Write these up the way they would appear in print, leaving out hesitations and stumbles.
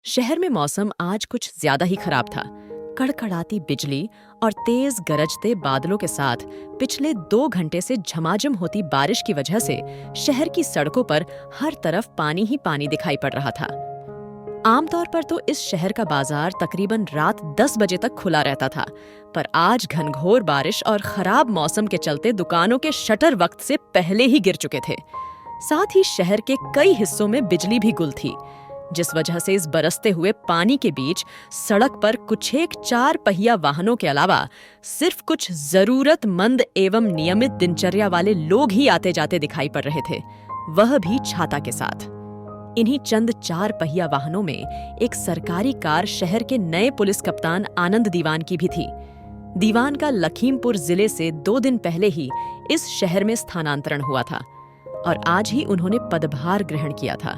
शहर में मौसम आज कुछ ज्यादा ही खराब था। कड़कड़ाती बिजली और तेज गरजते बादलों के साथ पिछले 2 घंटे से झमाझम होती बारिश की वजह से शहर की सड़कों पर हर तरफ पानी ही पानी दिखाई पड़ रहा था। आमतौर पर तो इस शहर का बाजार तकरीबन रात 10 बजे तक खुला रहता था, पर आज घनघोर बारिश और खराब मौसम के चलते दुकानों के शटर वक्त से पहले ही गिर चुके थे। साथ ही शहर के कई हिस्सों में बिजली भी गुल थी, जिस वजह से इस बरसते हुए पानी के बीच सड़क पर कुछ एक 4 पहिया वाहनों के अलावा सिर्फ कुछ जरूरतमंद एवं नियमित दिनचर्या वाले लोग ही आते जाते दिखाई पड़ रहे थे, वह भी छाता के साथ। इन्हीं चंद 4 पहिया वाहनों में एक सरकारी कार शहर के नए पुलिस कप्तान आनंद दीवान की भी थी। दीवान का लखीमपुर जिले से 2 दिन पहले ही इस शहर में स्थानांतरण हुआ था और आज ही उन्होंने पदभार ग्रहण किया था।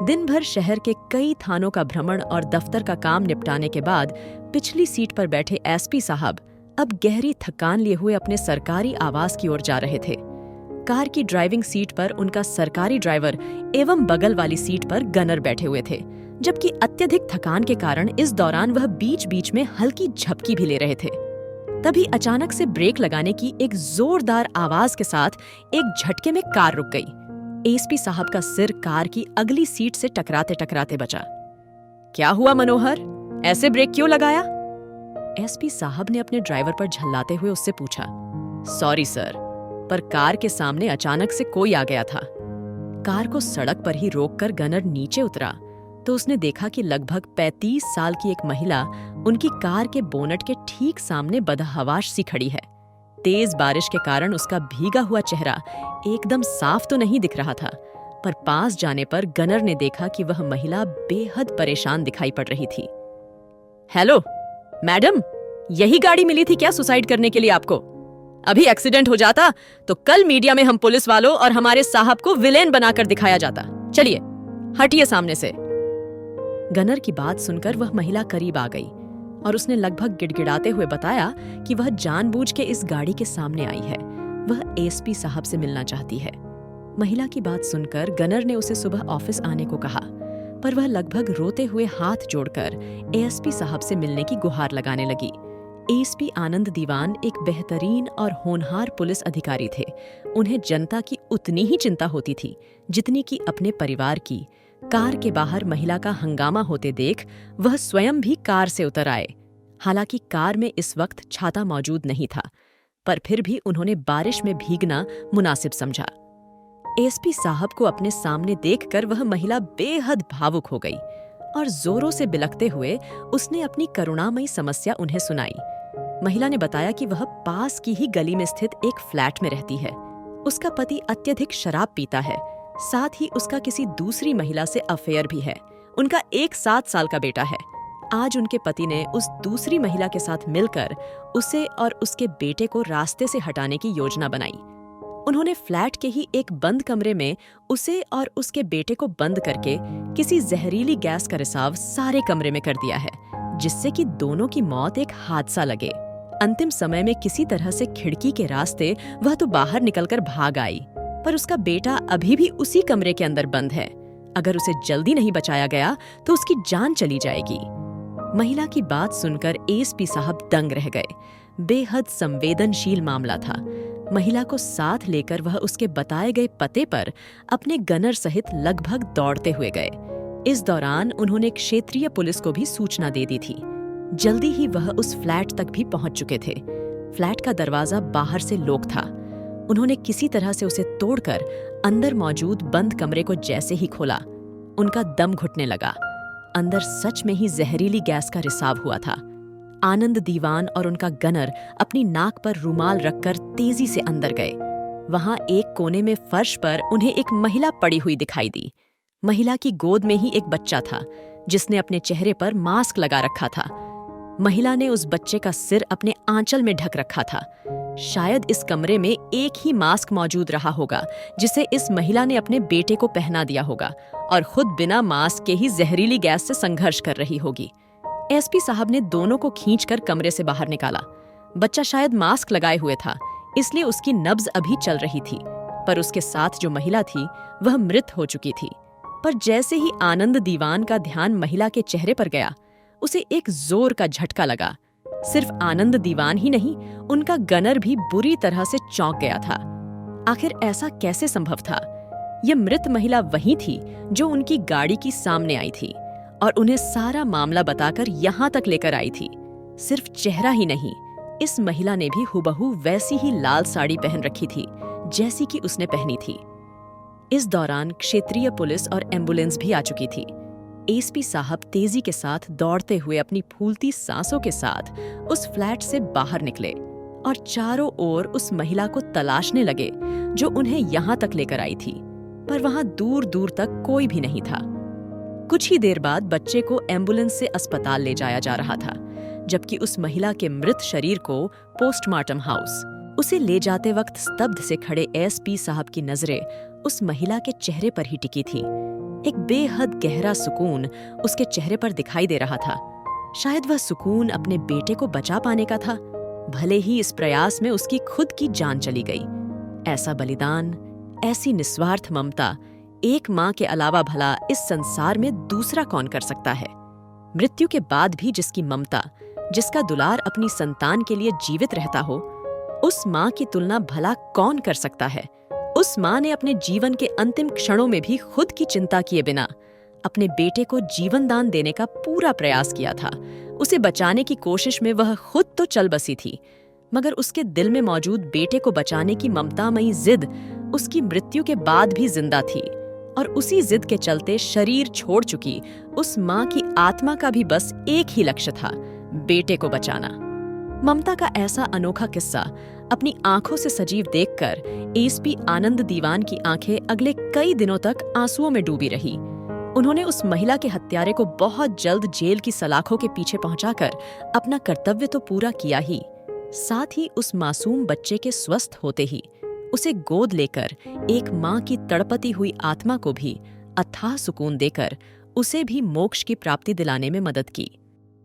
दिन भर शहर के कई थानों का भ्रमण और दफ्तर का काम निपटाने के बाद पिछली सीट पर बैठे एसपी साहब अब गहरी थकान लिए हुए अपने सरकारी आवास की ओर जा रहे थे। कार की ड्राइविंग सीट पर उनका सरकारी ड्राइवर एवं बगल वाली सीट पर गनर बैठे हुए थे, जबकि अत्यधिक थकान के कारण इस दौरान वह बीच बीच में हल्की झपकी भी ले रहे थे। तभी अचानक से ब्रेक लगाने की एक जोरदार आवाज के साथ एक झटके में कार रुक गई। एसपी साहब का सिर कार की अगली सीट से टकराते टकराते बचा। क्या हुआ मनोहर, ऐसे ब्रेक क्यों लगाया? एसपी साहब ने अपने ड्राइवर पर झल्लाते हुए उससे पूछा। सॉरी सर, पर कार के सामने अचानक से कोई आ गया था। कार को सड़क पर ही रोककर गनर नीचे उतरा तो उसने देखा कि लगभग 35 साल की एक महिला उनकी कार के बोनट के ठीक सामने बदहवास सी खड़ी है। तेज बारिश के कारण उसका भीगा हुआ चेहरा एकदम साफ तो नहीं दिख रहा था, पर पास जाने पर गनर ने देखा कि वह महिला बेहद परेशान दिखाई पड़ रही थी। हेलो मैडम, यही गाड़ी मिली थी क्या सुसाइड करने के लिए आपको? अभी एक्सीडेंट हो जाता तो कल मीडिया में हम पुलिस वालों और हमारे साहब को विलेन बनाकर दिखाया जाता। चलिए हटिए सामने से। गनर की बात सुनकर वह महिला करीब आ गई और उसने लगभग गिड़गिड़ाते हुए बताया कि वह जानबूझ के इस गाड़ी के सामने आई है। वह एसपी साहब से मिलना चाहती है। महिला की बात सुनकर गनर ने उसे सुबह ऑफिस आने को कहा, पर वह लगभग रोते हुए हाथ जोड़कर एएसपी साहब से मिलने की गुहार लगाने लगी। एएसपी आनंद दीवान एक बेहतरीन और होनहार पुलिस अधिकारी थे। उन्हें जनता की उतनी ही चिंता होती थी जितनी कि अपने परिवार की। कार के बाहर महिला का हंगामा होते देख वह स्वयं भी कार से उतर आए। हालांकि कार में इस वक्त छाता मौजूद नहीं था, पर फिर भी उन्होंने बारिश में भीगना मुनासिब समझा। एसपी साहब को अपने सामने देखकर वह महिला बेहद भावुक हो गई और जोरों से बिलखते हुए उसने अपनी करुणामयी समस्या उन्हें सुनाई। महिला ने बताया कि वह पास की ही गली में स्थित एक फ्लैट में रहती है। उसका पति अत्यधिक शराब पीता है, साथ ही उसका किसी दूसरी महिला से अफेयर भी है। उनका एक 7 साल का बेटा है। आज उनके पति ने उस दूसरी महिला के साथ मिलकर उसे और उसके बेटे को रास्ते से हटाने की योजना बनाई। उन्होंने फ्लैट के ही एक बंद कमरे में उसे और उसके बेटे को बंद करके किसी जहरीली गैस का रिसाव सारे कमरे में कर दिया है, जिससे कि दोनों की मौत एक हादसा लगे। अंतिम समय में किसी तरह से खिड़की के रास्ते वह तो बाहर निकलकर भाग आई, पर उसका बेटा अभी भी उसी कमरे के अंदर बंद है। अगर उसे जल्दी नहीं बचाया गया तो उसकी जान चली जाएगी। महिला की बात सुनकर एसपी साहब दंग रह गए। बेहद संवेदनशील मामला था। महिला को साथ लेकर वह उसके बताए गए पते पर अपने गनर सहित लगभग दौड़ते हुए गए। इस दौरान उन्होंने क्षेत्रीय पुलिस को भी सूचना दे दी थी। जल्दी ही वह उस फ्लैट तक भी पहुंच चुके थे। फ्लैट का दरवाजा बाहर से लॉक था। उन्होंने किसी तरह से उसे तोड़कर अंदर मौजूद बंद कमरे को जैसे ही खोला, उनका दम घुटने लगा। अंदर सच में ही जहरीली गैस का रिसाव हुआ था। आनंद दीवान और उनका गनर अपनी नाक पर रुमाल रखकर तेजी से अंदर गए। वहां एक कोने में फर्श पर उन्हें एक महिला पड़ी हुई दिखाई दी। महिला की गोद में ही एक बच्चा था, जिसने अपने चेहरे पर मास्क लगा रखा था। महिला ने उस बच्चे का सिर अपने आंचल में ढक रखा था। शायद इस कमरे में एक ही मास्क मौजूद रहा होगा, जिसे इस महिला ने अपने बेटे को पहना दिया होगा और खुद बिना मास्क के ही जहरीली गैस से संघर्ष कर रही होगी। एसपी साहब ने दोनों को खींचकर कमरे से बाहर निकाला। बच्चा शायद मास्क लगाए हुए था, इसलिए उसकी नब्ज अभी चल रही थी, पर उसके साथ जो महिला थी वह मृत हो चुकी थी। पर जैसे ही आनंद दीवान का ध्यान महिला के चेहरे पर गया, उसे एक जोर का झटका लगा। सिर्फ आनंद दीवान ही नहीं, उनका गनर भी बुरी तरह से चौंक गया था। आखिर ऐसा कैसे संभव था? यह मृत महिला वही थी जो उनकी गाड़ी की सामने आई थी और उन्हें सारा मामला बताकर यहाँ तक लेकर आई थी। सिर्फ चेहरा ही नहीं, इस महिला ने भी हुबहू वैसी ही लाल साड़ी पहन रखी थी जैसी कि उसने पहनी थी। इस दौरान क्षेत्रीय पुलिस और एम्बुलेंस भी आ चुकी थी। एसपी साहब तेजी के साथ दौड़ते हुए अपनी फूलती सांसों के साथ उस फ्लैट से बाहर निकले और चारों ओर उस महिला को तलाशने लगे जो उन्हें यहाँ तक लेकर आई थी, पर वहां दूर दूर तक कोई भी नहीं था। कुछ ही देर बाद बच्चे को एम्बुलेंस से अस्पताल ले जाया जा रहा था, जबकि उस महिला के मृत शरीर को पोस्टमार्टम हाउस। उसे ले जाते वक्त स्तब्ध से खड़े एसपी साहब की नजरें उस महिला के चेहरे पर ही टिकी थी। एक बेहद गहरा सुकून उसके चेहरे पर दिखाई दे रहा था। शायद वह सुकून अपने बेटे को बचा पाने का था, भले ही इस प्रयास में उसकी खुद की जान चली गई। ऐसा बलिदान, ऐसी निस्वार्थ ममता एक माँ के अलावा भला इस संसार में दूसरा कौन कर सकता है? मृत्यु के बाद भी जिसकी ममता, जिसका दुलार अपनी संतान के लिए जीवित रहता हो, उस माँ की तुलना भला कौन कर सकता है? उस माँ ने अपने जीवन के अंतिम क्षणों में भी खुद की चिंता किए बिना अपने बेटे को जीवन दान देने का पूरा प्रयास किया था। उसे बचाने की कोशिश में वह खुद तो चल बसी थी, मगर उसके दिल में मौजूद बेटे को बचाने की ममतामयी जिद उसकी मृत्यु के बाद भी जिंदा थी। और उसी जिद के चलते शरीर छोड़ चुकी उस माँ की आत्मा का भी बस एक ही लक्ष्य था, बेटे को बचाना। ममता का ऐसा अनोखा किस्सा अपनी आंखों से सजीव देखकर एसपी आनंद दीवान की आंखें अगले कई दिनों तक आंसुओं में डूबी रही। उन्होंने उस महिला के हत्यारे को बहुत जल्द जेल की सलाखों के पीछे पहुंचाकर अपना कर्तव्य तो पूरा किया ही, साथ ही उस मासूम बच्चे के स्वस्थ होते ही उसे गोद लेकर एक माँ की तड़पती हुई आत्मा को भी अथाह सुकून देकर उसे भी मोक्ष की प्राप्ति दिलाने में मदद की।